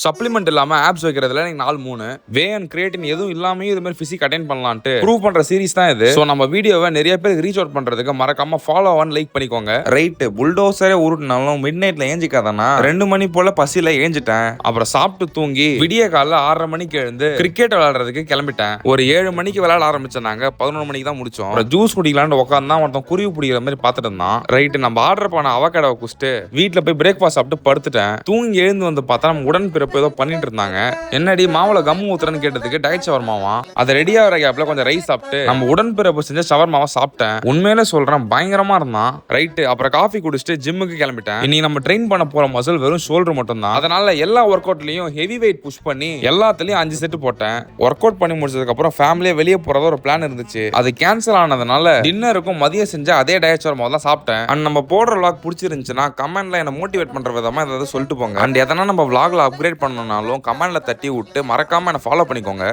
Supplement இல்லாம apps வைக்கிறதுல எனக்கு 4-3 வே அண்ட் கிரியேட்டின் எதுவும் இல்லாம இது மாதிரி பிசிக் அட்டைன் பண்ணலாம்ட்டு ப்ரூவ் பண்ற சீரிஸ் தான் இது. சோ நம்ம வீடியோவை நிறைய பேர் ரீச் அவுட் பண்றதுக்கு மறக்காம ஃபாலோ ஆன் லைக் பண்ணிக்கோங்க. ரைட், புல்டோசரே உருட்டினாலும் மிட் நைட்ல ஏஞ்சிக்காதானா 2 மணி போல பசியில ஏஞ்சிட்டேன். அப்புறம் சாப்பிட்டு தூங்கி விடிய காலைல 6:30 மணிக்கு எழுந்து கிரிக்கெட் விளையாடுறதுக்கு கிளம்பிட்டேன். ஒரு 7 மணிக்கு விளையாட ஆரம்பிச்சாங்க, 11 மணிக்கு தான் முடிச்சோம். அப்புறம் ஜூஸ் குடிக்கலான்னு உட்காந்து ஒருத்தன் குருவி பிடிக்கிற மாதிரி பார்த்துட்டு இருந்தான். ரைட், நம்ம ஆர்டர் பண்ண அவகேடோவை குடிச்சிட்டு வீட்டுல போய் பிரேக்ஃபாஸ்ட் சாப்பிட்டு படுத்துட்டேன். தூங்கி எழுந்து வந்து பார்த்தா நம்ம உடன்பிறப்பு ஏதோ பண்ணிட்டு இருந்தாங்க. என்னடி மாவுல கம் ஊத்துறன்னு கேட்டதுக்கு டயட் ஷவர்மாவா. அதை ரெடி ஆகிற கேப்ல கொஞ்சம் ரைஸ் சாப்பிட்டு நம்ம உடன்பிறப்பு செஞ்ச ஷவர்மாவை சாப்பிட்டேன். உண்மையிலே சொல்றேன், பயங்கரமா இருந்தான். ரைட்டு, அப்புறம் காஃபி குடிச்சிட்டு ஜிம்முக்கு கிளம்பிட்டேன். இன்னைக்கு நம்ம ட்ரெயின் பண்ண போற மசில் வெறும் ஷோல்டர் மட்டும் தான். அதனால எல்லா ஒர்க் அவுட்லயும் ஹெவி வெயிட் புஷ் பண்ணி எல்லாத்துலயும் 5 செட் போட்டேன். ஒர்க் அவுட் பண்ணி முடிச்சதுக்கு அப்புறம் ஃபேமிலியா வெளியே போறத ஒரு பிளான் இருந்துச்சு. அது கேன்சல் ஆனதுனால டின்னருக்கும் மதியம் செஞ்ச அதே டயட் ஷவர்மா தான் சாப்பிட்டேன். அண்ட் நம்ம போடுற vlog பிடிச்சிருந்துச்சுன்னா கமெண்ட்ல என்ன மோட்டிவேட் பண்ற விதமா ஏதாவது சொல்லிட்டு போங்க. அண்ட் எதனா நம்ம vlogல அப்கிரேட் பண்ணணும்னாலும் கமெண்ட்ல தட்டி விட்டு மறக்காம என்ன ஃபாலோ பண்ணிக்கோங்க.